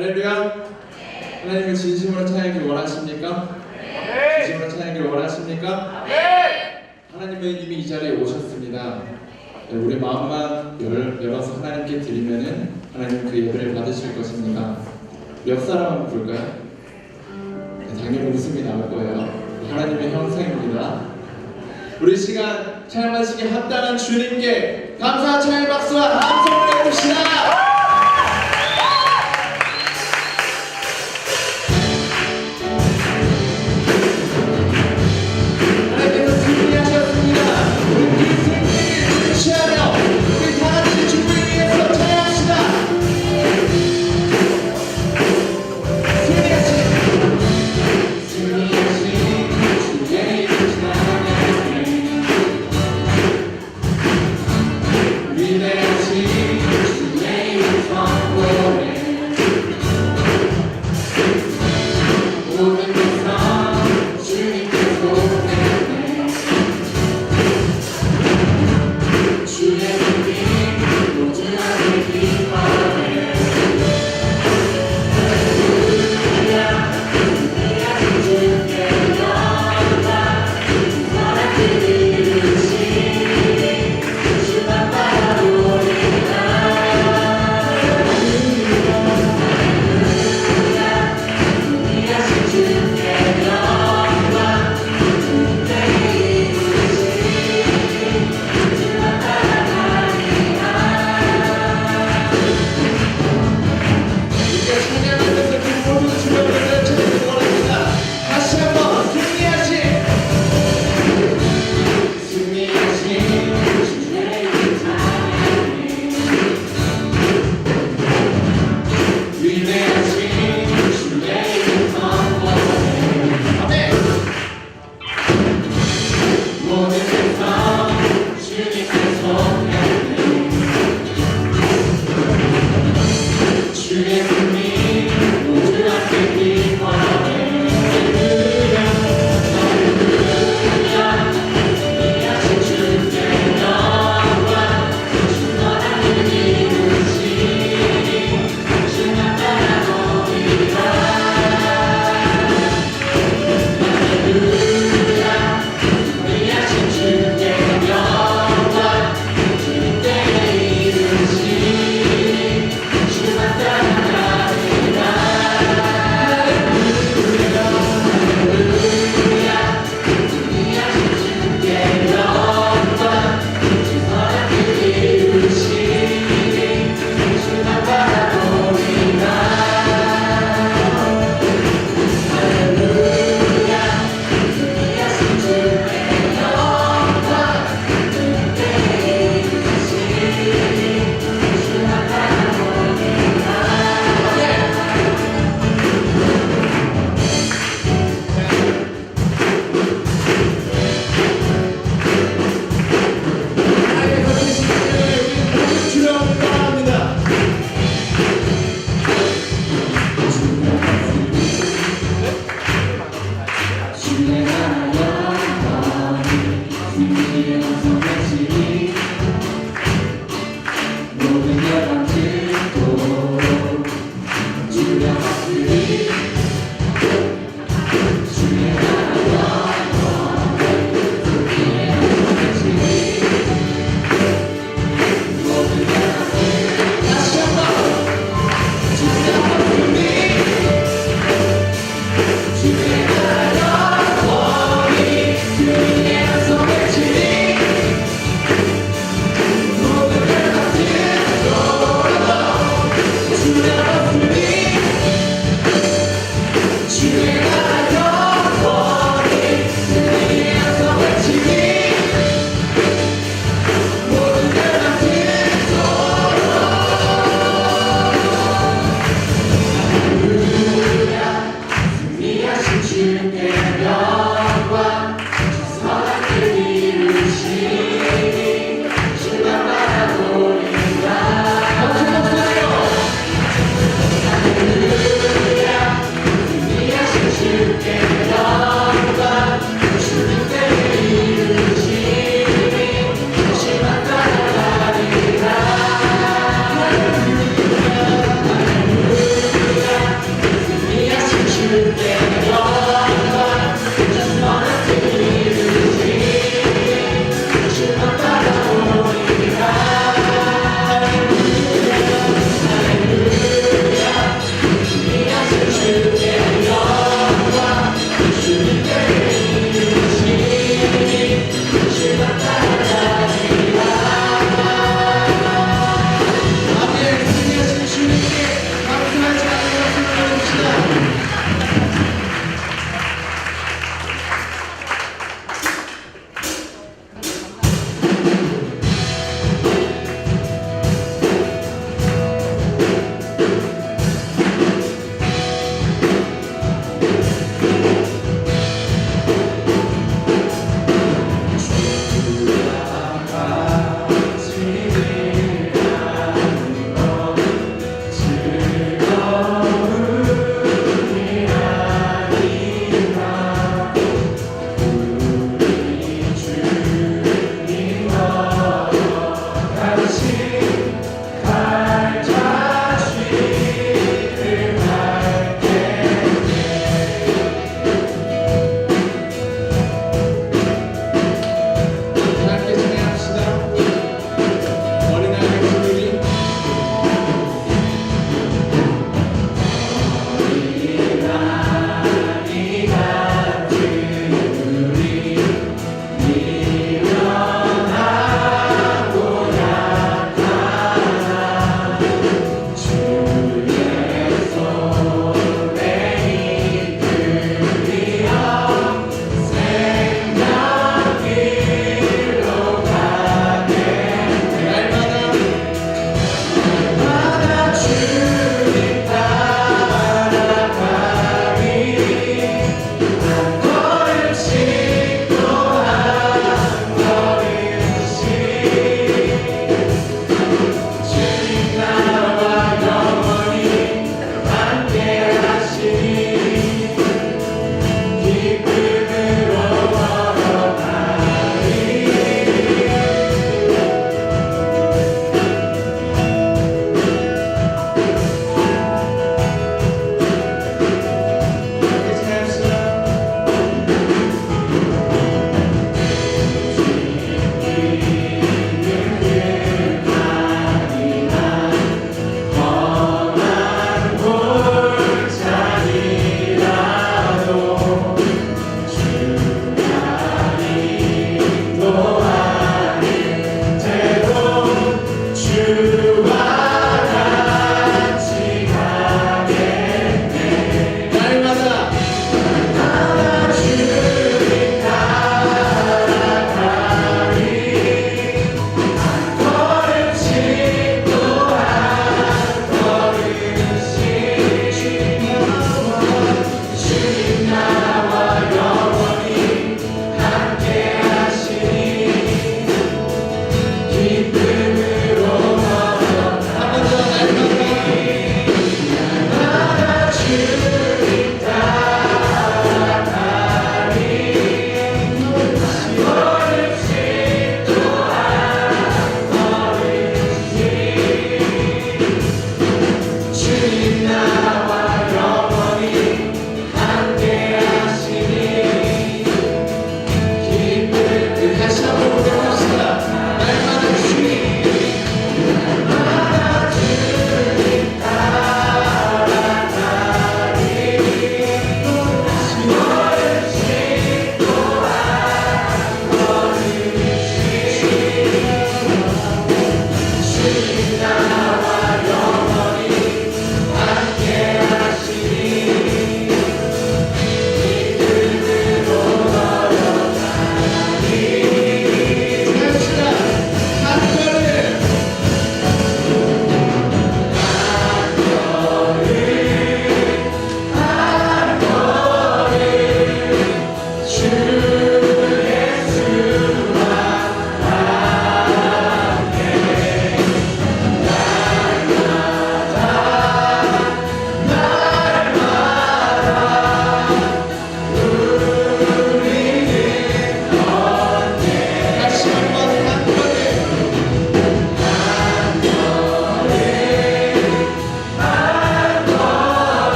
할렐루야. 하나님을 진심으로 찬양하길 원하십니까? 진심으로 찬양하길 원하십니까? 하나님은 이미 이 자리에 오셨습니다. 우리 마음만 열어서 하나님께 드리면은 하나님 그 예배를 받으실 것입니다. 몇 사람 한번 볼까요? 당연히 웃음이 나올 거예요. 하나님의 형상입니다. 우리 시간 찬양하시기 합당한 주님께 감사 찬양 박수와 함성을 해봅시다. Name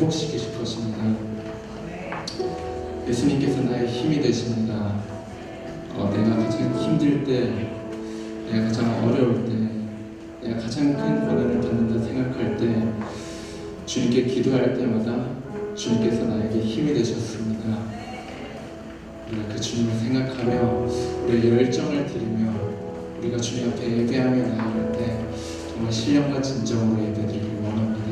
회복시키실 것입니다. 예수님께서 나의 힘이 되십니다. 내가 가장 힘들 때, 내가 가장 어려울 때, 내가 가장 큰 고난을 받는다 생각할 때, 주님께 기도할 때마다 주님께서 나에게 힘이 되셨습니다. 우리가 그 주님을 생각하며 우리의 열정을 드리며 우리가 주님 앞에 예배하며 나아갈 때 정말 신령과 진정으로 예배드리길 원합니다.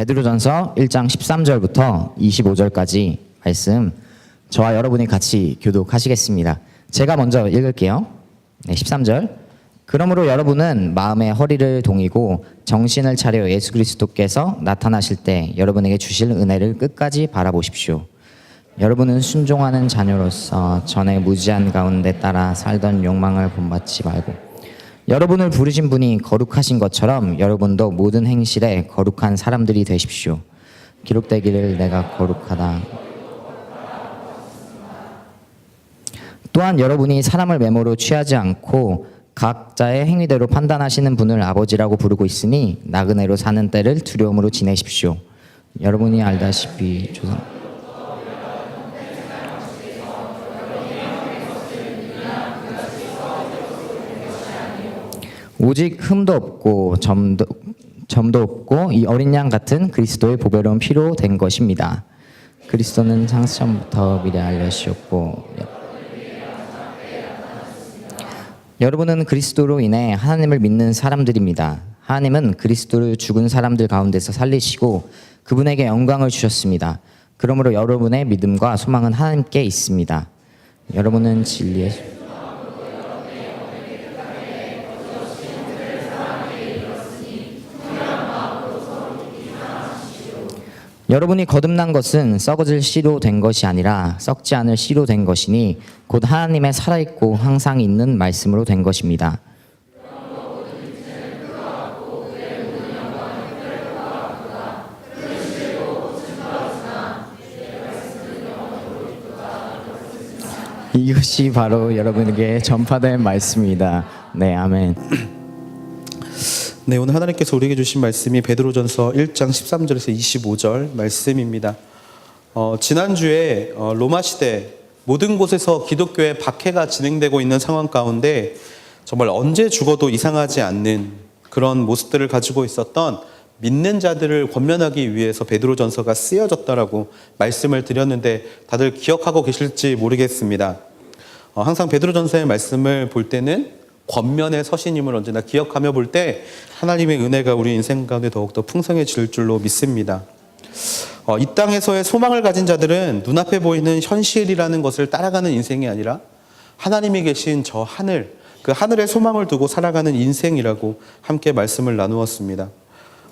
베드로전서 1장 13절부터 25절까지 말씀 저와 여러분이 같이 교독하시겠습니다. 제가 먼저 읽을게요. 13절. 그러므로 여러분은 마음의 허리를 동이고 정신을 차려 예수 그리스도께서 나타나실 때 여러분에게 주실 은혜를 끝까지 바라보십시오. 여러분은 순종하는 자녀로서 전에 무지한 가운데 따라 살던 욕망을 본받지 말고 여러분을 부르신 분이 거룩하신 것처럼 여러분도 모든 행실에 거룩한 사람들이 되십시오. 기록되기를 내가 거룩하다. 또한 여러분이 사람을 메모로 취하지 않고 각자의 행위대로 판단하시는 분을 아버지라고 부르고 있으니 나그네로 사는 때를 두려움으로 지내십시오. 여러분이 알다시피 오직 흠도 없고 점도 없고 이 어린 양 같은 그리스도의 보배로운 피로 된 것입니다. 그리스도는 창세전부터 미리 알려주셨고 여러분은 그리스도로 인해 하나님을 믿는 사람들입니다. 하나님은 그리스도를 죽은 사람들 가운데서 살리시고 그분에게 영광을 주셨습니다. 그러므로 여러분의 믿음과 소망은 하나님께 있습니다. 여러분은 진리의 여러분이 거듭난 것은 썩어질 씨로 된 것이 아니라 썩지 않을 씨로 된 것이니 곧 하나님의 살아있고 항상 있는 말씀으로 된 것입니다. 이것이 바로 여러분에게 전파된 말씀입니다. 네, 아멘. 네, 오늘 하나님께서 우리에게 주신 말씀이 베드로전서 1장 13절에서 25절 말씀입니다. 지난주에 로마 시대 모든 곳에서 기독교의 박해가 진행되고 있는 상황 가운데 정말 언제 죽어도 이상하지 않는 그런 모습들을 가지고 있었던 믿는 자들을 권면하기 위해서 베드로전서가 쓰여졌다라고 말씀을 드렸는데 다들 기억하고 계실지 모르겠습니다. 항상 베드로전서의 말씀을 볼 때는 권면의 서신임을 언제나 기억하며 볼 때 하나님의 은혜가 우리 인생 가운데 더욱더 풍성해질 줄로 믿습니다. 이 땅에서의 소망을 가진 자들은 눈앞에 보이는 현실이라는 것을 따라가는 인생이 아니라 하나님이 계신 저 하늘, 그 하늘의 소망을 두고 살아가는 인생이라고 함께 말씀을 나누었습니다.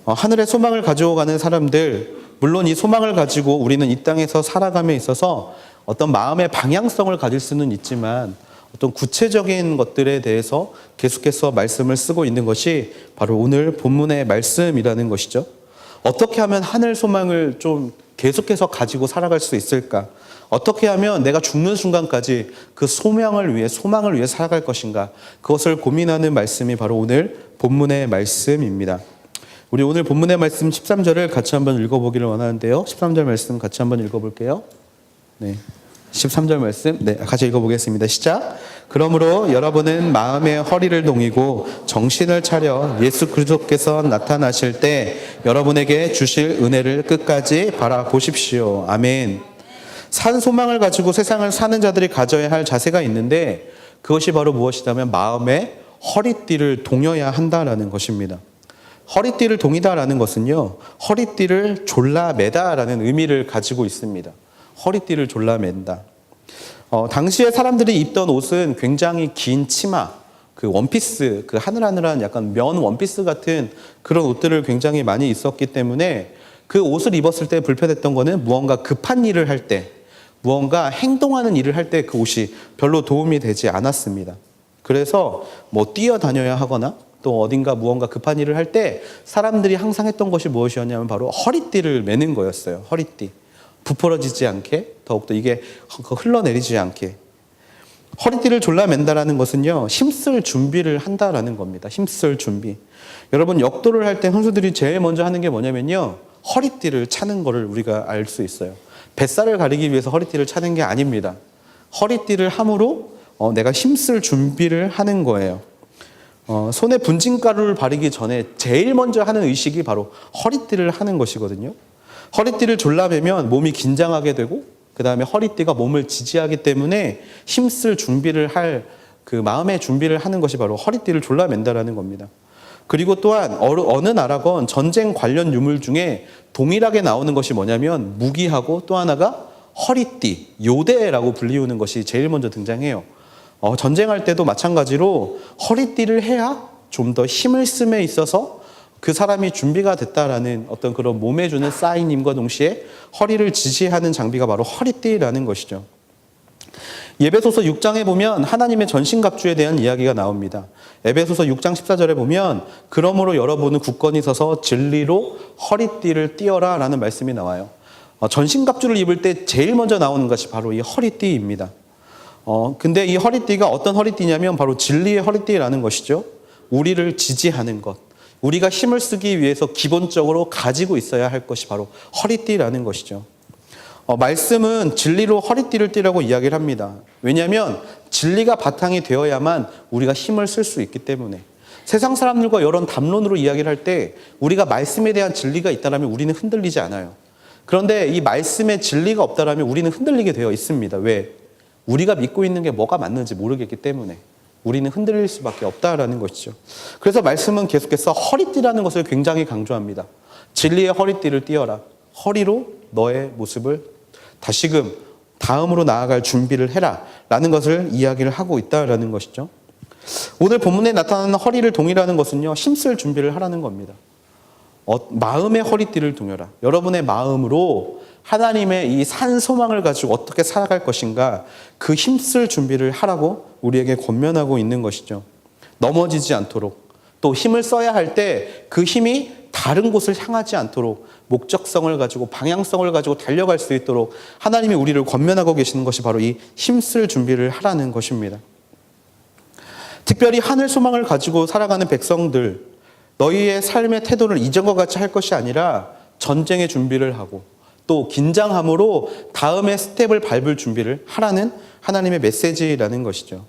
하늘의 소망을 가지고 가는 사람들, 물론 이 소망을 가지고 우리는 이 땅에서 살아감에 있어서 어떤 마음의 방향성을 가질 수는 있지만 어떤 구체적인 것들에 대해서 계속해서 말씀을 쓰고 있는 것이 바로 오늘 본문의 말씀이라는 것이죠. 어떻게 하면 하늘 소망을 좀 계속해서 가지고 살아갈 수 있을까? 어떻게 하면 내가 죽는 순간까지 그 소망을 위해 살아갈 것인가? 그것을 고민하는 말씀이 바로 오늘 본문의 말씀입니다. 우리 오늘 본문의 말씀 13절을 같이 한번 읽어보기를 원하는데요. 13절 말씀 같이 한번 읽어볼게요. 네. 13절 말씀, 네, 같이 읽어보겠습니다. 시작. 그러므로 여러분은 마음의 허리를 동이고 정신을 차려 예수 그리스도께서 나타나실 때 여러분에게 주실 은혜를 끝까지 바라보십시오. 아멘. 산 소망을 가지고 세상을 사는 자들이 가져야 할 자세가 있는데 그것이 바로 무엇이냐면 마음의 허리띠를 동여야 한다라는 것입니다. 허리띠를 동이다라는 것은요, 허리띠를 졸라매다라는 의미를 가지고 있습니다. 허리띠를 졸라맨다. 당시에 사람들이 입던 옷은 굉장히 긴 치마, 그 원피스, 그 하늘하늘한 약간 면 원피스 같은 그런 옷들을 굉장히 많이 입었기 때문에 그 옷을 입었을 때 불편했던 거는 무언가 급한 일을 할 때, 무언가 행동하는 일을 할 때 그 옷이 별로 도움이 되지 않았습니다. 그래서 뭐 뛰어다녀야 하거나 또 어딘가 무언가 급한 일을 할 때 사람들이 항상 했던 것이 무엇이었냐면 바로 허리띠를 매는 거였어요. 허리띠. 부풀어지지 않게, 더욱더 이게 흘러내리지 않게. 허리띠를 졸라맨다라는 것은요, 힘쓸 준비를 한다라는 겁니다. 힘쓸 준비. 여러분, 역도를 할 때 선수들이 제일 먼저 하는 게 뭐냐면요, 허리띠를 차는 거를 우리가 알 수 있어요. 뱃살을 가리기 위해서 허리띠를 차는 게 아닙니다. 허리띠를 함으로 내가 힘쓸 준비를 하는 거예요. 손에 분진가루를 바르기 전에 제일 먼저 하는 의식이 바로 허리띠를 하는 것이거든요. 허리띠를 졸라매면 몸이 긴장하게 되고 그 다음에 허리띠가 몸을 지지하기 때문에 힘쓸 준비를 할 그 마음의 준비를 하는 것이 바로 허리띠를 졸라맨다라는 겁니다. 그리고 또한 어느 나라건 전쟁 관련 유물 중에 동일하게 나오는 것이 뭐냐면 무기하고 또 하나가 허리띠, 요대라고 불리우는 것이 제일 먼저 등장해요. 전쟁할 때도 마찬가지로 허리띠를 해야 좀 더 힘을 씀에 있어서 그 사람이 준비가 됐다라는 어떤 그런 몸에 주는 사인임과 동시에 허리를 지지하는 장비가 바로 허리띠라는 것이죠. 에베소서 6장에 보면 하나님의 전신갑주에 대한 이야기가 나옵니다. 에베소서 6장 14절에 보면 그러므로 여러분은 굳건히 서서 진리로 허리띠를 띠어라 라는 말씀이 나와요. 전신갑주를 입을 때 제일 먼저 나오는 것이 바로 이 허리띠입니다. 근데 이 허리띠가 어떤 허리띠냐면 바로 진리의 허리띠라는 것이죠. 우리를 지지하는 것, 우리가 힘을 쓰기 위해서 기본적으로 가지고 있어야 할 것이 바로 허리띠라는 것이죠. 말씀은 진리로 허리띠를 띠라고 이야기를 합니다. 왜냐하면 진리가 바탕이 되어야만 우리가 힘을 쓸 수 있기 때문에. 세상 사람들과 여러 담론으로 이야기를 할 때 우리가 말씀에 대한 진리가 있다면 우리는 흔들리지 않아요. 그런데 이 말씀에 진리가 없다면 우리는 흔들리게 되어 있습니다. 왜? 우리가 믿고 있는 게 뭐가 맞는지 모르겠기 때문에 우리는 흔들릴 수밖에 없다라는 것이죠. 그래서 말씀은 계속해서 허리띠라는 것을 굉장히 강조합니다. 진리의 허리띠를 띠어라. 허리로 너의 모습을 다시금 다음으로 나아갈 준비를 해라 라는 것을 이야기를 하고 있다라는 것이죠. 오늘 본문에 나타나는 허리를 동이라는 것은요, 힘쓸 준비를 하라는 겁니다. 마음의 허리띠를 동여라. 여러분의 마음으로 하나님의 이 산 소망을 가지고 어떻게 살아갈 것인가, 그 힘쓸 준비를 하라고 우리에게 권면하고 있는 것이죠. 넘어지지 않도록, 또 힘을 써야 할 때 그 힘이 다른 곳을 향하지 않도록 목적성을 가지고 방향성을 가지고 달려갈 수 있도록 하나님이 우리를 권면하고 계시는 것이 바로 이 힘쓸 준비를 하라는 것입니다. 특별히 하늘 소망을 가지고 살아가는 백성들, 너희의 삶의 태도를 이전과 같이 할 것이 아니라 전쟁의 준비를 하고 또 긴장함으로 다음의 스텝을 밟을 준비를 하라는 하나님의 메시지라는 것이죠.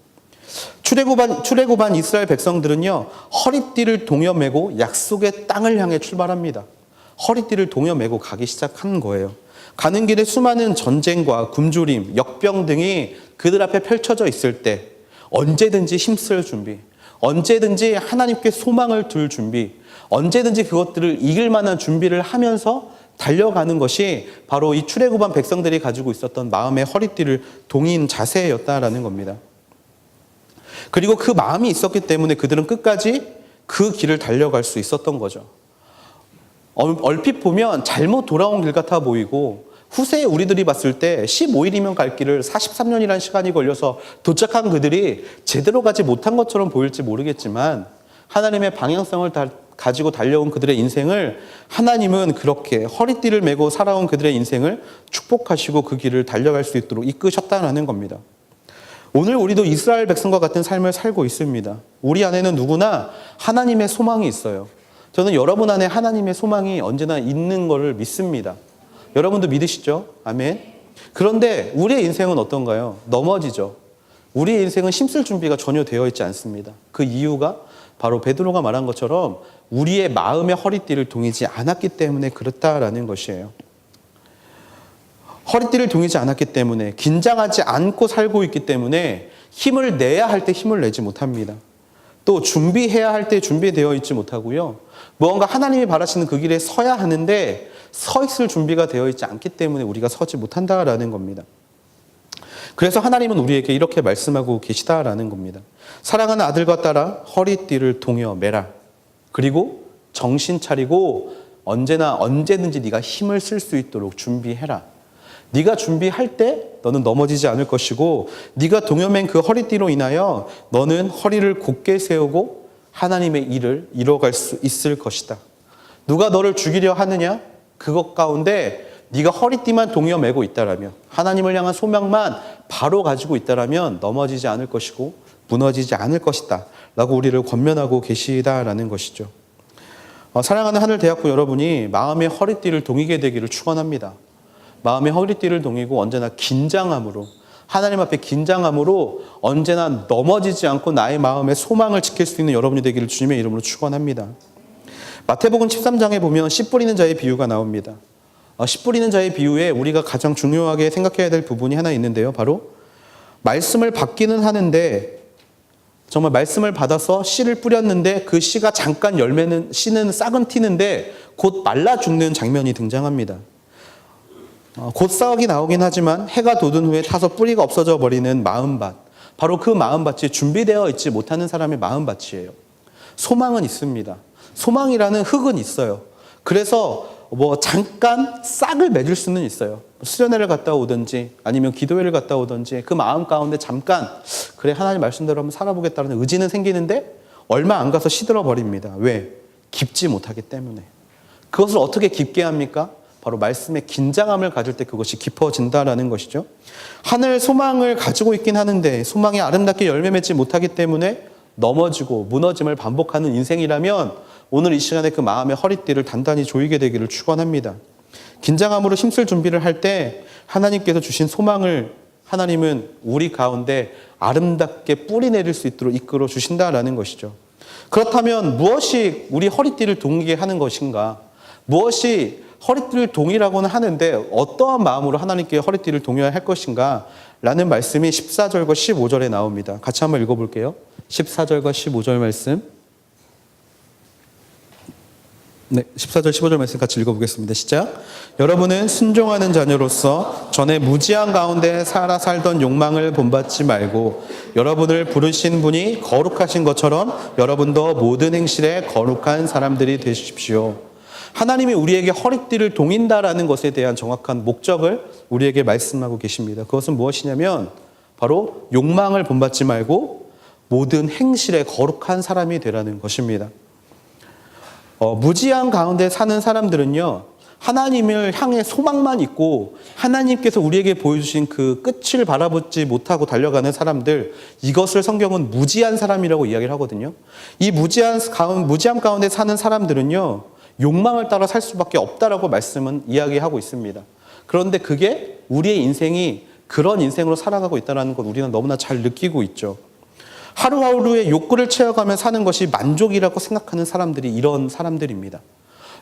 출애굽한 이스라엘 백성들은요, 허리띠를 동여매고 약속의 땅을 향해 출발합니다. 허리띠를 동여매고 가기 시작한 거예요. 가는 길에 수많은 전쟁과 굶주림, 역병 등이 그들 앞에 펼쳐져 있을 때 언제든지 힘쓸 준비, 언제든지 하나님께 소망을 둘 준비, 언제든지 그것들을 이길 만한 준비를 하면서 달려가는 것이 바로 이 출애굽한 백성들이 가지고 있었던 마음의 허리띠를 동인 자세였다라는 겁니다. 그리고 그 마음이 있었기 때문에 그들은 끝까지 그 길을 달려갈 수 있었던 거죠. 얼핏 보면 잘못 돌아온 길 같아 보이고 후세에 우리들이 봤을 때 15일이면 갈 길을 43년이라는 시간이 걸려서 도착한 그들이 제대로 가지 못한 것처럼 보일지 모르겠지만 하나님의 방향성을 가지고 달려온 그들의 인생을 하나님은 그렇게 허리띠를 메고 살아온 그들의 인생을 축복하시고 그 길을 달려갈 수 있도록 이끄셨다는 겁니다. 오늘 우리도 이스라엘 백성과 같은 삶을 살고 있습니다. 우리 안에는 누구나 하나님의 소망이 있어요. 저는 여러분 안에 하나님의 소망이 언제나 있는 것을 믿습니다. 여러분도 믿으시죠? 아멘. 그런데 우리의 인생은 어떤가요? 넘어지죠. 우리의 인생은 힘쓸 준비가 전혀 되어 있지 않습니다. 그 이유가 바로 베드로가 말한 것처럼 우리의 마음의 허리띠를 동이지 않았기 때문에 그렇다라는 것이에요. 허리띠를 동이지 않았기 때문에, 긴장하지 않고 살고 있기 때문에 힘을 내야 할 때 힘을 내지 못합니다. 또 준비해야 할 때 준비되어 있지 못하고요. 무언가 하나님이 바라시는 그 길에 서야 하는데 서 있을 준비가 되어 있지 않기 때문에 우리가 서지 못한다라는 겁니다. 그래서 하나님은 우리에게 이렇게 말씀하고 계시다라는 겁니다. 사랑하는 아들과 딸아, 허리띠를 동여 매라. 그리고 정신 차리고 언제든지 네가 힘을 쓸 수 있도록 준비해라. 네가 준비할 때 너는 넘어지지 않을 것이고 네가 동여맨 그 허리띠로 인하여 너는 허리를 곧게 세우고 하나님의 일을 이뤄갈 수 있을 것이다. 누가 너를 죽이려 하느냐? 그것 가운데 네가 허리띠만 동여매고 있다라면, 하나님을 향한 소망만 바로 가지고 있다라면 넘어지지 않을 것이고 무너지지 않을 것이다 라고 우리를 권면하고 계시다라는 것이죠. 사랑하는 하늘대학교 여러분이 마음의 허리띠를 동이게 되기를 축원합니다. 마음의 허리띠를 동이고 언제나 긴장함으로, 하나님 앞에 긴장함으로 언제나 넘어지지 않고 나의 마음의 소망을 지킬 수 있는 여러분이 되기를 주님의 이름으로 축원합니다. 마태복음 13장에 보면 씨 뿌리는 자의 비유가 나옵니다. 씨 뿌리는 자의 비유에 우리가 가장 중요하게 생각해야 될 부분이 하나 있는데요. 바로 말씀을 받기는 하는데 정말 말씀을 받아서 씨를 뿌렸는데 그 씨가 잠깐 씨는 싹은 튀는데 곧 말라 죽는 장면이 등장합니다. 곧 싹이 나오긴 하지만 해가 돋은 후에 타서 뿌리가 없어져 버리는 마음밭. 바로 그 마음밭이 준비되어 있지 못하는 사람의 마음밭이에요. 소망은 있습니다. 소망이라는 흙은 있어요. 그래서 잠깐 싹을 맺을 수는 있어요. 수련회를 갔다 오든지 아니면 기도회를 갔다 오든지 그 마음 가운데 잠깐 그래 하나님 말씀대로 한번 살아보겠다는 의지는 생기는데 얼마 안 가서 시들어 버립니다. 왜? 깊지 못하기 때문에. 그것을 어떻게 깊게 합니까? 바로 말씀의 긴장함을 가질 때 그것이 깊어진다라는 것이죠. 하늘 소망을 가지고 있긴 하는데 소망이 아름답게 열매 맺지 못하기 때문에 넘어지고 무너짐을 반복하는 인생이라면 오늘 이 시간에 그 마음의 허리띠를 단단히 조이게 되기를 축원합니다. 긴장함으로 힘쓸 준비를 할 때 하나님께서 주신 소망을 하나님은 우리 가운데 아름답게 뿌리 내릴 수 있도록 이끌어 주신다라는 것이죠. 그렇다면 무엇이 우리 허리띠를 동이게 하는 것인가? 무엇이 허리띠를 동이라고는 하는데 어떠한 마음으로 하나님께 허리띠를 동여야 할 것인가? 라는 말씀이 14절과 15절에 나옵니다. 같이 한번 읽어볼게요. 14절과 15절 말씀. 네, 14절 15절 말씀 같이 읽어보겠습니다. 시작. 여러분은 순종하는 자녀로서 전에 무지한 가운데 살던 욕망을 본받지 말고 여러분을 부르신 분이 거룩하신 것처럼 여러분도 모든 행실에 거룩한 사람들이 되십시오. 하나님이 우리에게 허리띠를 동인다라는 것에 대한 정확한 목적을 우리에게 말씀하고 계십니다. 그것은 무엇이냐면 바로 욕망을 본받지 말고 모든 행실에 거룩한 사람이 되라는 것입니다. 무지한 가운데 사는 사람들은요, 하나님을 향해 소망만 있고 하나님께서 우리에게 보여주신 그 끝을 바라보지 못하고 달려가는 사람들, 이것을 성경은 무지한 사람이라고 이야기를 하거든요. 이 무지함 가운데 사는 사람들은요, 욕망을 따라 살 수밖에 없다라고 말씀은 이야기하고 있습니다. 그런데 그게 우리의 인생이 그런 인생으로 살아가고 있다는 것 우리는 너무나 잘 느끼고 있죠. 하루하루의 욕구를 채워가며 사는 것이 만족이라고 생각하는 사람들이 이런 사람들입니다.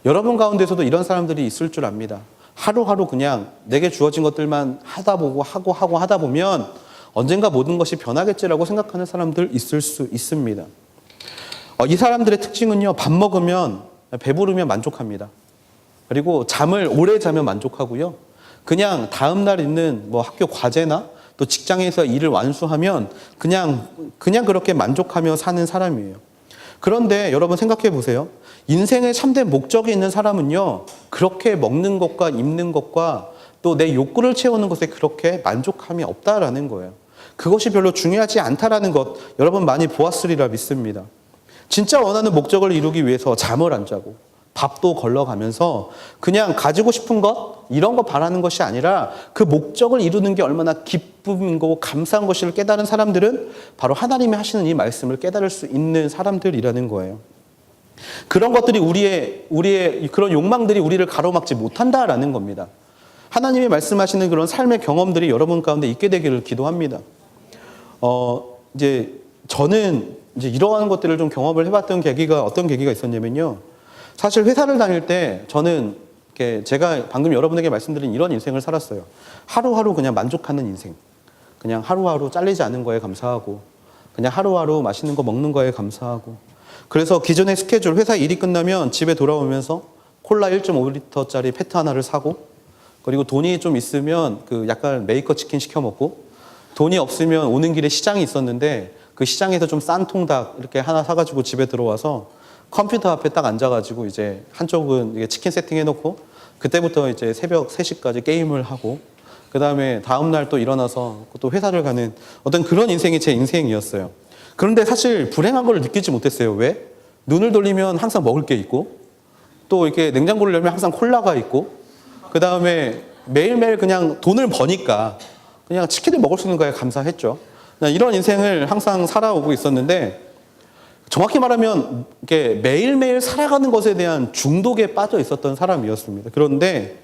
여러분 가운데서도 이런 사람들이 있을 줄 압니다. 하루하루 그냥 내게 주어진 것들만 하다 보고 하고 하다 보면 언젠가 모든 것이 변하겠지라고 생각하는 사람들 있을 수 있습니다. 이 사람들의 특징은요, 밥 먹으면 배부르면 만족합니다. 그리고 잠을 오래 자면 만족하고요. 그냥 다음날 있는 학교 과제나 또 직장에서 일을 완수하면 그냥 그렇게 만족하며 사는 사람이에요. 그런데 여러분 생각해 보세요. 인생의 참된 목적이 있는 사람은요, 그렇게 먹는 것과 입는 것과 또 내 욕구를 채우는 것에 그렇게 만족함이 없다라는 거예요. 그것이 별로 중요하지 않다라는 것 여러분 많이 보았으리라 믿습니다. 진짜 원하는 목적을 이루기 위해서 잠을 안 자고 밥도 걸러가면서 그냥 가지고 싶은 것, 이런 거 바라는 것이 아니라 그 목적을 이루는 게 얼마나 기쁨인 거고 감사한 것을 깨달은 사람들은 바로 하나님이 하시는 이 말씀을 깨달을 수 있는 사람들이라는 거예요. 그런 것들이 우리의 그런 욕망들이 우리를 가로막지 못한다라는 겁니다. 하나님이 말씀하시는 그런 삶의 경험들이 여러분 가운데 있게 되기를 기도합니다. 저는 이러한 것들을 좀 경험을 해봤던 계기가 어떤 계기가 있었냐면요. 사실 회사를 다닐 때 저는 제가 방금 여러분에게 말씀드린 이런 인생을 살았어요. 하루하루 그냥 만족하는 인생. 그냥 하루하루 잘리지 않은 거에 감사하고 그냥 하루하루 맛있는 거 먹는 거에 감사하고 그래서 기존의 스케줄, 회사 일이 끝나면 집에 돌아오면서 콜라 1.5리터짜리 페트 하나를 사고 그리고 돈이 좀 있으면 약간 메이커 치킨 시켜 먹고 돈이 없으면 오는 길에 시장이 있었는데 그 시장에서 좀 싼 통닭 이렇게 하나 사가지고 집에 들어와서 컴퓨터 앞에 딱 앉아가지고 이제 한쪽은 치킨 세팅해놓고 그때부터 이제 새벽 3시까지 게임을 하고 그 다음에 다음날 또 일어나서 또 회사를 가는 어떤 그런 인생이 제 인생이었어요. 그런데 사실 불행한 걸 느끼지 못했어요. 왜? 눈을 돌리면 항상 먹을 게 있고 또 이렇게 냉장고를 열면 항상 콜라가 있고 그 다음에 매일매일 그냥 돈을 버니까 그냥 치킨을 먹을 수 있는 거에 감사했죠. 이런 인생을 항상 살아오고 있었는데 정확히 말하면 이렇게 매일매일 살아가는 것에 대한 중독에 빠져 있었던 사람이었습니다. 그런데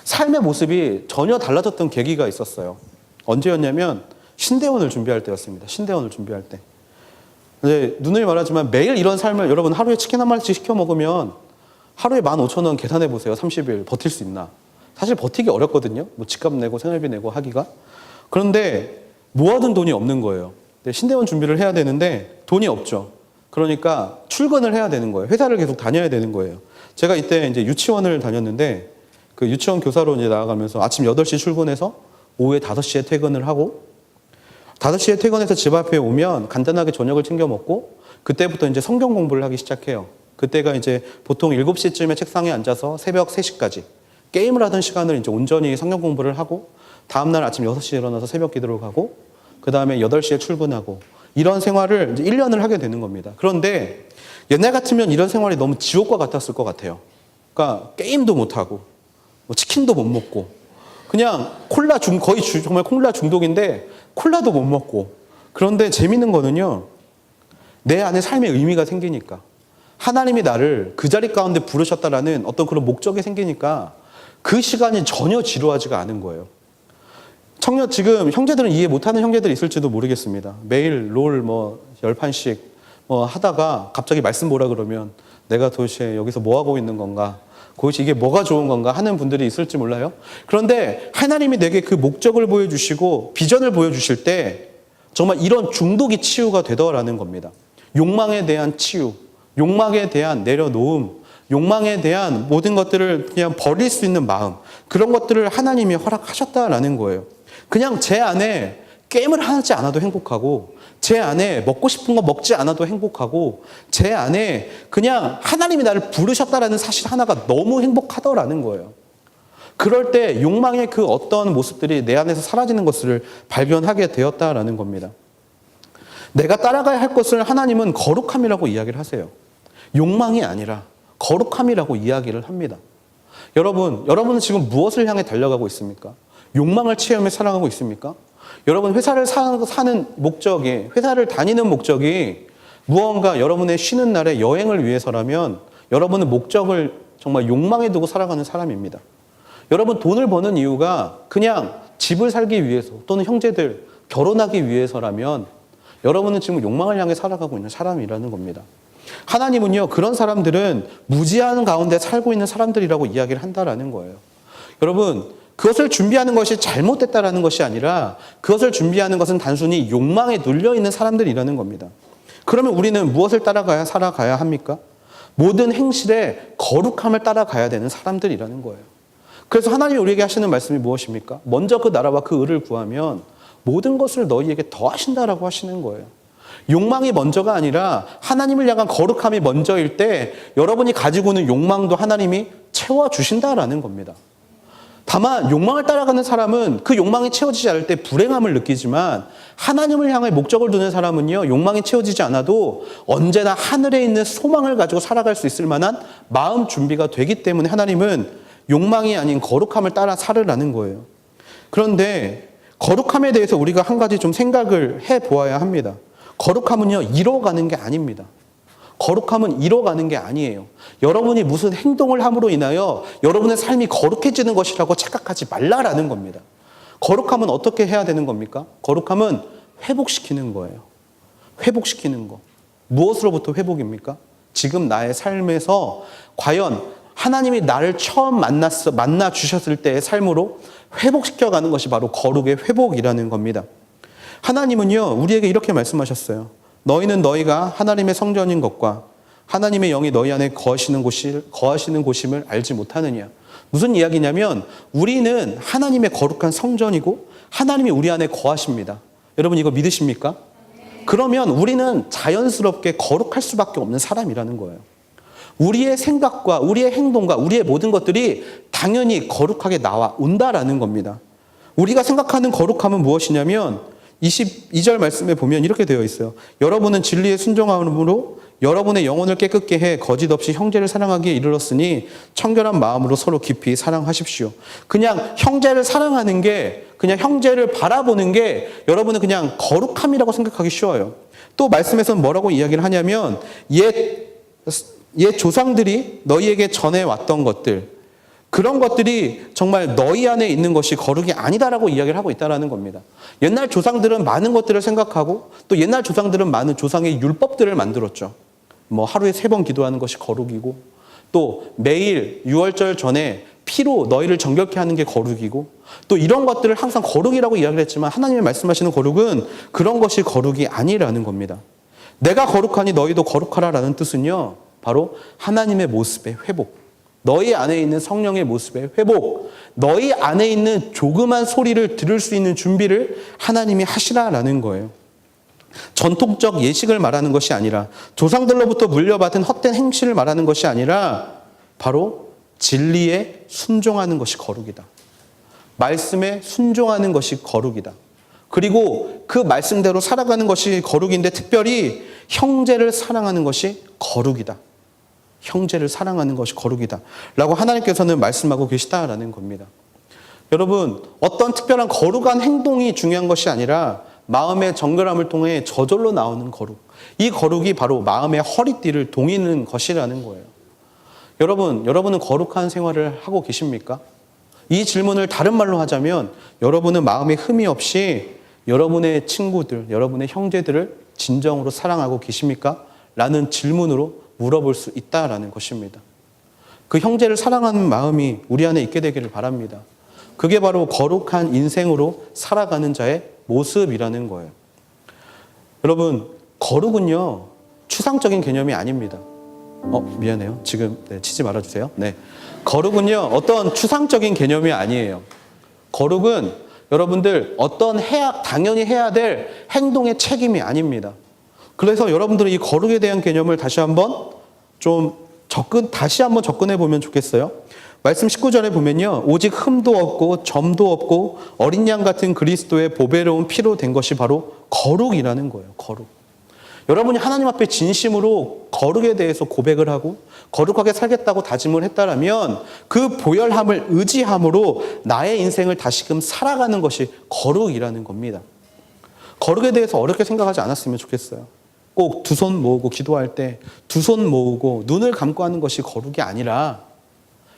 삶의 모습이 전혀 달라졌던 계기가 있었어요. 언제였냐면 신대원을 준비할 때였습니다. 신대원을 준비할 때. 누누이 말하지만 매일 이런 삶을 여러분 하루에 치킨 한 마리씩 시켜 먹으면 하루에 15,000원 계산해 보세요. 30일 버틸 수 있나? 사실 버티기 어렵거든요. 집값 내고 생활비 내고 하기가. 그런데 모아둔 돈이 없는 거예요. 신대원 준비를 해야 되는데 돈이 없죠. 그러니까 출근을 해야 되는 거예요. 회사를 계속 다녀야 되는 거예요. 제가 이때 이제 유치원을 다녔는데 그 유치원 교사로 이제 나아가면서 아침 8시 출근해서 오후에 5시에 퇴근을 하고 5시에 퇴근해서 집 앞에 오면 간단하게 저녁을 챙겨 먹고 그때부터 이제 성경 공부를 하기 시작해요. 그때가 이제 보통 7시쯤에 책상에 앉아서 새벽 3시까지 게임을 하던 시간을 이제 온전히 성경 공부를 하고 다음날 아침 6시에 일어나서 새벽 기도를 가고 그 다음에 8시에 출근하고 이런 생활을 이제 1년을 하게 되는 겁니다. 그런데 옛날 같으면 이런 생활이 너무 지옥과 같았을 것 같아요. 그러니까 게임도 못하고 뭐 치킨도 못 먹고 그냥 거의 정말 콜라 중독인데 콜라도 못 먹고 그런데 재밌는 거는요. 내 안에 삶의 의미가 생기니까 하나님이 나를 그 자리 가운데 부르셨다라는 어떤 그런 목적이 생기니까 그 시간이 전혀 지루하지가 않은 거예요. 지금 형제들은 이해 못하는 형제들이 있을지도 모르겠습니다. 매일 롤 10판씩 하다가 갑자기 말씀 보라 그러면 내가 도대체 여기서 뭐 하고 있는 건가? 도대체 이게 뭐가 좋은 건가 하는 분들이 있을지 몰라요. 그런데 하나님이 내게 그 목적을 보여주시고 비전을 보여주실 때 정말 이런 중독이 치유가 되더라는 겁니다. 욕망에 대한 치유, 욕망에 대한 내려놓음, 욕망에 대한 모든 것들을 그냥 버릴 수 있는 마음, 그런 것들을 하나님이 허락하셨다라는 거예요. 그냥 제 안에 게임을 하지 않아도 행복하고 제 안에 먹고 싶은 거 먹지 않아도 행복하고 제 안에 그냥 하나님이 나를 부르셨다라는 사실 하나가 너무 행복하더라는 거예요. 그럴 때 욕망의 그 어떤 모습들이 내 안에서 사라지는 것을 발견하게 되었다라는 겁니다. 내가 따라가야 할 것을 하나님은 거룩함이라고 이야기를 하세요. 욕망이 아니라 거룩함이라고 이야기를 합니다. 여러분은 지금 무엇을 향해 달려가고 있습니까? 욕망을 체험해 살아가고 있습니까? 여러분 회사를 사는 목적이, 회사를 다니는 목적이 무언가 여러분의 쉬는 날에 여행을 위해서라면 여러분은 목적을 정말 욕망에 두고 살아가는 사람입니다. 여러분 돈을 버는 이유가 그냥 집을 살기 위해서 또는 형제들 결혼하기 위해서라면 여러분은 지금 욕망을 향해 살아가고 있는 사람이라는 겁니다. 하나님은요, 그런 사람들은 무지한 가운데 살고 있는 사람들이라고 이야기를 한다라는 거예요. 여러분, 그것을 준비하는 것이 잘못됐다라는 것이 아니라 그것을 준비하는 것은 단순히 욕망에 눌려있는 사람들이라는 겁니다. 그러면 우리는 무엇을 살아가야 합니까? 모든 행실에 거룩함을 따라가야 되는 사람들이라는 거예요. 그래서 하나님이 우리에게 하시는 말씀이 무엇입니까? 먼저 그 나라와 그 의를 구하면 모든 것을 너희에게 더하신다라고 하시는 거예요. 욕망이 먼저가 아니라 하나님을 향한 거룩함이 먼저일 때 여러분이 가지고 있는 욕망도 하나님이 채워주신다라는 겁니다. 다만 욕망을 따라가는 사람은 그 욕망이 채워지지 않을 때 불행함을 느끼지만 하나님을 향해 목적을 두는 사람은요, 욕망이 채워지지 않아도 언제나 하늘에 있는 소망을 가지고 살아갈 수 있을 만한 마음 준비가 되기 때문에 하나님은 욕망이 아닌 거룩함을 따라 살으라는 거예요. 그런데 거룩함에 대해서 우리가 한 가지 좀 생각을 해보아야 합니다. 거룩함은요, 이뤄가는 게 아닙니다. 거룩함은 이뤄가는 게 아니에요. 여러분이 무슨 행동을 함으로 인하여 여러분의 삶이 거룩해지는 것이라고 착각하지 말라라는 겁니다. 거룩함은 어떻게 해야 되는 겁니까? 거룩함은 회복시키는 거예요. 회복시키는 거. 무엇으로부터 회복입니까? 지금 나의 삶에서 과연 하나님이 나를 처음 만나 주셨을 때의 삶으로 회복시켜가는 것이 바로 거룩의 회복이라는 겁니다. 하나님은요, 우리에게 이렇게 말씀하셨어요. 너희는 너희가 하나님의 성전인 것과 하나님의 영이 너희 안에 거하시는 곳임을 알지 못하느냐. 무슨 이야기냐면 우리는 하나님의 거룩한 성전이고 하나님이 우리 안에 거하십니다. 여러분 이거 믿으십니까? 그러면 우리는 자연스럽게 거룩할 수밖에 없는 사람이라는 거예요. 우리의 생각과 우리의 행동과 우리의 모든 것들이 당연히 거룩하게 나와온다라는 겁니다. 우리가 생각하는 거룩함은 무엇이냐면 22절 말씀에 보면 이렇게 되어 있어요. 여러분은 진리에 순종함으로 여러분의 영혼을 깨끗게 해 거짓 없이 형제를 사랑하기에 이르렀으니 청결한 마음으로 서로 깊이 사랑하십시오. 그냥 형제를 사랑하는 게, 그냥 형제를 바라보는 게 여러분은 그냥 거룩함이라고 생각하기 쉬워요. 또 말씀에서는 뭐라고 이야기를 하냐면 옛 조상들이 너희에게 전해왔던 것들, 그런 것들이 정말 너희 안에 있는 것이 거룩이 아니다라고 이야기를 하고 있다는 겁니다. 옛날 조상들은 많은 것들을 생각하고 또 옛날 조상들은 많은 조상의 율법들을 만들었죠. 하루에 3번 기도하는 것이 거룩이고 또 매일 6월절 전에 피로 너희를 정결케 하는 게 거룩이고, 또 이런 것들을 항상 거룩이라고 이야기를 했지만 하나님이 말씀하시는 거룩은 그런 것이 거룩이 아니라는 겁니다. 내가 거룩하니 너희도 거룩하라라는 뜻은요, 바로 하나님의 모습의 회복, 너희 안에 있는 성령의 모습의 회복, 너희 안에 있는 조그만 소리를 들을 수 있는 준비를 하나님이 하시라라는 거예요. 전통적 예식을 말하는 것이 아니라, 조상들로부터 물려받은 헛된 행실을 말하는 것이 아니라 바로 진리에 순종하는 것이 거룩이다. 말씀에 순종하는 것이 거룩이다. 그리고 그 말씀대로 살아가는 것이 거룩인데, 특별히 형제를 사랑하는 것이 거룩이다. 형제를 사랑하는 것이 거룩이다 라고 하나님께서는 말씀하고 계시다라는 겁니다. 여러분, 어떤 특별한 거룩한 행동이 중요한 것이 아니라 마음의 정결함을 통해 저절로 나오는 거룩, 이 거룩이 바로 마음의 허리띠를 동이는 것이라는 거예요. 여러분은 거룩한 생활을 하고 계십니까? 이 질문을 다른 말로 하자면, 여러분은 마음에 흠이 없이 여러분의 친구들, 여러분의 형제들을 진정으로 사랑하고 계십니까? 라는 질문으로 물어볼 수 있다라는 것입니다. 그 형제를 사랑하는 마음이 우리 안에 있게 되기를 바랍니다. 그게 바로 거룩한 인생으로 살아가는 자의 모습이라는 거예요. 여러분, 거룩은요, 추상적인 개념이 아닙니다. 미안해요. 지금 치지 말아주세요. 네. 거룩은요, 어떤 추상적인 개념이 아니에요. 거룩은 여러분들 어떤 당연히 해야 될 행동의 책임이 아닙니다. 그래서 여러분들은 이 거룩에 대한 개념을 다시 한번 접근해 보면 좋겠어요. 말씀 19절에 보면요, 오직 흠도 없고 점도 없고 어린 양 같은 그리스도의 보배로운 피로 된 것이 바로 거룩이라는 거예요. 거룩. 여러분이 하나님 앞에 진심으로 거룩에 대해서 고백을 하고 거룩하게 살겠다고 다짐을 했다라면, 그 보혈함을 의지함으로 나의 인생을 다시금 살아가는 것이 거룩이라는 겁니다. 거룩에 대해서 어렵게 생각하지 않았으면 좋겠어요. 꼭 두 손 모으고 기도할 때 두 손 모으고 눈을 감고 하는 것이 거룩이 아니라,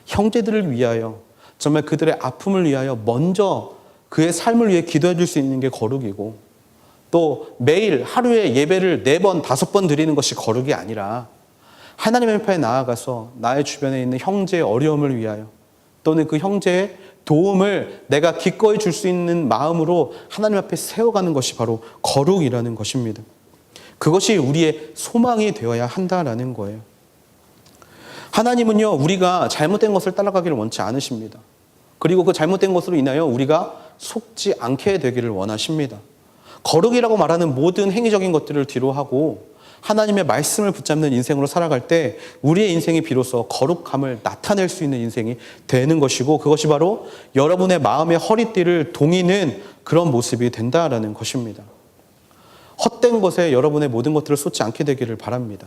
형제들을 위하여, 정말 그들의 아픔을 위하여 먼저 그의 삶을 위해 기도해 줄 수 있는 게 거룩이고, 또 매일 하루에 예배를 4번, 5번 드리는 것이 거룩이 아니라, 하나님의 앞에 나아가서 나의 주변에 있는 형제의 어려움을 위하여, 또는 그 형제의 도움을 내가 기꺼이 줄 수 있는 마음으로 하나님 앞에 세워가는 것이 바로 거룩이라는 것입니다. 그것이 우리의 소망이 되어야 한다라는 거예요. 하나님은요, 우리가 잘못된 것을 따라가기를 원치 않으십니다. 그리고 그 잘못된 것으로 인하여 우리가 속지 않게 되기를 원하십니다. 거룩이라고 말하는 모든 행위적인 것들을 뒤로 하고 하나님의 말씀을 붙잡는 인생으로 살아갈 때, 우리의 인생이 비로소 거룩함을 나타낼 수 있는 인생이 되는 것이고, 그것이 바로 여러분의 마음의 허리띠를 동이는 그런 모습이 된다라는 것입니다. 헛된 것에 여러분의 모든 것들을 쏟지 않게 되기를 바랍니다.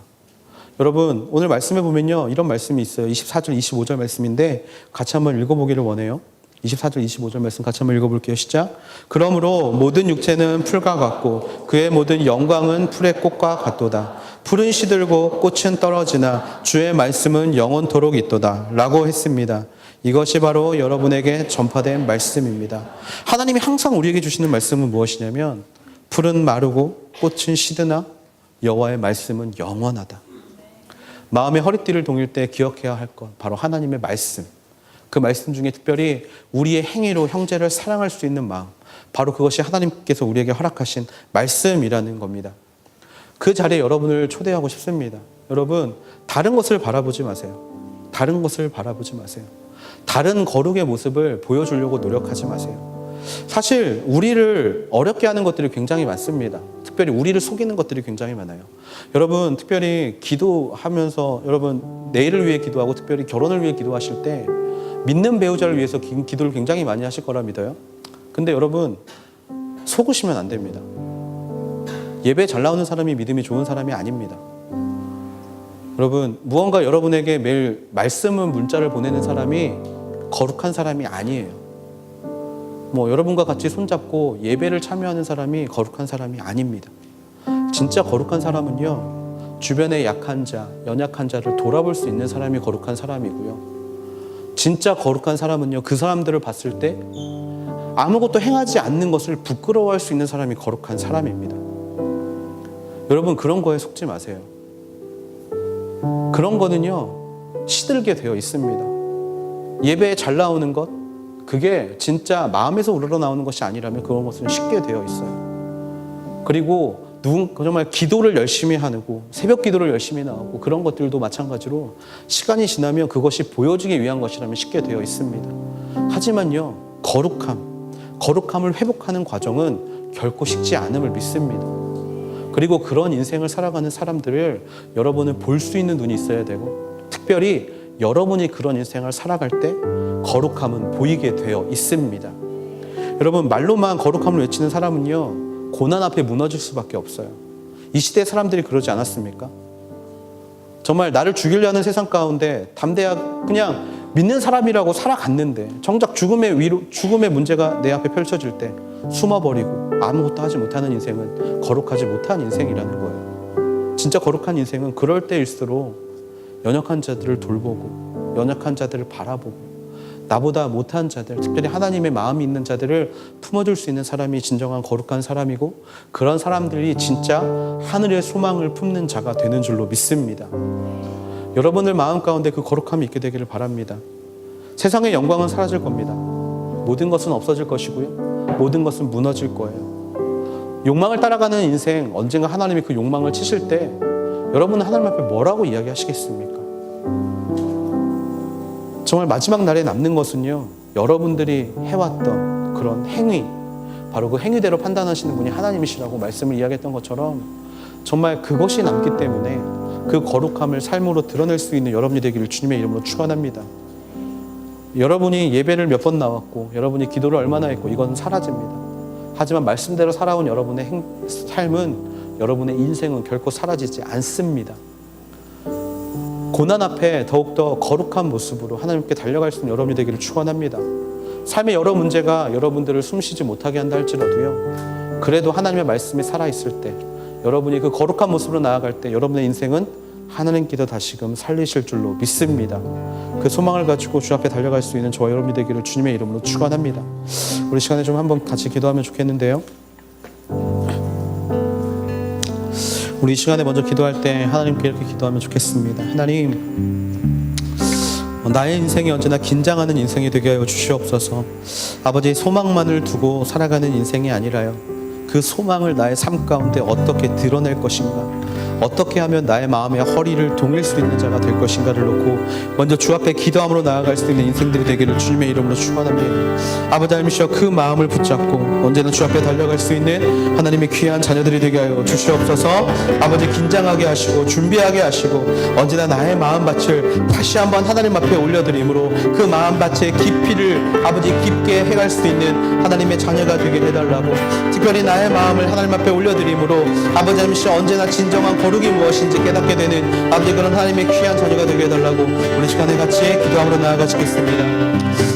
여러분, 오늘 말씀해 보면요, 이런 말씀이 있어요. 24절, 25절 말씀인데 같이 한번 읽어보기를 원해요. 24절, 25절 말씀 같이 한번 읽어볼게요. 시작. 그러므로 모든 육체는 풀과 같고 그의 모든 영광은 풀의 꽃과 같도다. 풀은 시들고 꽃은 떨어지나 주의 말씀은 영원토록 있도다 라고 했습니다. 이것이 바로 여러분에게 전파된 말씀입니다. 하나님이 항상 우리에게 주시는 말씀은 무엇이냐면, 풀은 마르고 꽃은 시드나 여호와의 말씀은 영원하다. 마음의 허리띠를 동일 때 기억해야 할 것, 바로 하나님의 말씀. 그 말씀 중에 특별히 우리의 행위로 형제를 사랑할 수 있는 마음, 바로 그것이 하나님께서 우리에게 허락하신 말씀이라는 겁니다. 그 자리에 여러분을 초대하고 싶습니다. 여러분, 다른 것을 바라보지 마세요. 다른 것을 바라보지 마세요. 다른 거룩의 모습을 보여주려고 노력하지 마세요. 사실 우리를 어렵게 하는 것들이 굉장히 많습니다. 특별히 우리를 속이는 것들이 굉장히 많아요. 여러분, 특별히 기도하면서 여러분 내일을 위해 기도하고 특별히 결혼을 위해 기도하실 때 믿는 배우자를 위해서 기도를 굉장히 많이 하실 거라 믿어요. 근데 여러분, 속으시면 안 됩니다. 예배 잘 나오는 사람이 믿음이 좋은 사람이 아닙니다. 여러분, 무언가 여러분에게 매일 말씀은 문자를 보내는 사람이 거룩한 사람이 아니에요. 여러분과 같이 손잡고 예배를 참여하는 사람이 거룩한 사람이 아닙니다. 진짜 거룩한 사람은요, 주변의 약한 자, 연약한 자를 돌아볼 수 있는 사람이 거룩한 사람이고요. 진짜 거룩한 사람은요, 그 사람들을 봤을 때 아무것도 행하지 않는 것을 부끄러워할 수 있는 사람이 거룩한 사람입니다. 여러분, 그런 거에 속지 마세요. 그런 거는요, 시들게 되어 있습니다. 예배에 잘 나오는 것, 그게 진짜 마음에서 우러나오는 것이 아니라면 그런 것은 쉽게 되어 있어요. 그리고 정말 기도를 열심히 하고 새벽 기도를 열심히 나오고 그런 것들도 마찬가지로 시간이 지나면 그것이 보여지기 위한 것이라면 쉽게 되어 있습니다. 하지만요, 거룩함을 회복하는 과정은 결코 쉽지 않음을 믿습니다. 그리고 그런 인생을 살아가는 사람들을 여러분은 볼 수 있는 눈이 있어야 되고, 특별히 여러분이 그런 인생을 살아갈 때 거룩함은 보이게 되어 있습니다. 여러분, 말로만 거룩함을 외치는 사람은요, 고난 앞에 무너질 수밖에 없어요. 이 시대 사람들이 그러지 않았습니까? 정말 나를 죽이려는 세상 가운데 담대하게 그냥 믿는 사람이라고 살아갔는데 정작 죽음의 문제가 내 앞에 펼쳐질 때 숨어버리고 아무것도 하지 못하는 인생은 거룩하지 못한 인생이라는 거예요. 진짜 거룩한 인생은 그럴 때일수록 연약한 자들을 돌보고 연약한 자들을 바라보고 나보다 못한 자들, 특별히 하나님의 마음이 있는 자들을 품어줄 수 있는 사람이 진정한 거룩한 사람이고, 그런 사람들이 진짜 하늘의 소망을 품는 자가 되는 줄로 믿습니다. 여러분들 마음 가운데 그 거룩함이 있게 되기를 바랍니다. 세상의 영광은 사라질 겁니다. 모든 것은 없어질 것이고요, 모든 것은 무너질 거예요. 욕망을 따라가는 인생, 언젠가 하나님이 그 욕망을 치실 때 여러분은 하나님 앞에 뭐라고 이야기하시겠습니까? 정말 마지막 날에 남는 것은요, 여러분들이 해왔던 그런 행위, 바로 그 행위대로 판단하시는 분이 하나님이시라고 말씀을 이야기했던 것처럼 정말 그것이 남기 때문에 그 거룩함을 삶으로 드러낼 수 있는 여러분이 되기를 주님의 이름으로 축원합니다. 여러분이 예배를 몇 번 나왔고 여러분이 기도를 얼마나 했고 이건 사라집니다. 하지만 말씀대로 살아온 여러분의 삶은, 여러분의 인생은 결코 사라지지 않습니다. 고난 앞에 더욱더 거룩한 모습으로 하나님께 달려갈 수 있는 여러분이 되기를 축원합니다. 삶의 여러 문제가 여러분들을 숨쉬지 못하게 한다 할지라도요, 그래도 하나님의 말씀이 살아있을 때, 여러분이 그 거룩한 모습으로 나아갈 때 여러분의 인생은 하나님께서 다시금 살리실 줄로 믿습니다. 그 소망을 가지고 주 앞에 달려갈 수 있는 저와 여러분이 되기를 주님의 이름으로 축원합니다. 우리 시간에 좀 한번 같이 기도하면 좋겠는데요, 우리 이 시간에 먼저 기도할 때 하나님께 이렇게 기도하면 좋겠습니다. 하나님, 나의 인생이 언제나 긴장하는 인생이 되게 하여 주시옵소서. 아버지, 소망만을 두고 살아가는 인생이 아니라요, 그 소망을 나의 삶 가운데 어떻게 드러낼 것인가, 어떻게 하면 나의 마음의 허리를 동일 수 있는 자가 될 것인가를 놓고 먼저 주 앞에 기도함으로 나아갈 수 있는 인생들이 되기를 주님의 이름으로 축원합니다. 아버지 하나님이시여, 그 마음을 붙잡고 언제나 주 앞에 달려갈 수 있는 하나님의 귀한 자녀들이 되게 하여 주시옵소서. 아버지, 긴장하게 하시고 준비하게 하시고 언제나 나의 마음밭을 다시 한번 하나님 앞에 올려드림으로 그 마음밭의 깊이를 아버지 깊게 해갈 수 있는 하나님의 자녀가 되게 해달라고, 특별히 나의 마음을 하나님 앞에 올려드림으로 아버지 하나님이시여, 언제나 진정한 거룩이 무엇인지 깨닫게 되는 아버지 그런 하나님의 귀한 자녀가 되게 해달라고 우리 시간에 같이 기도함으로 나아가시겠습니다.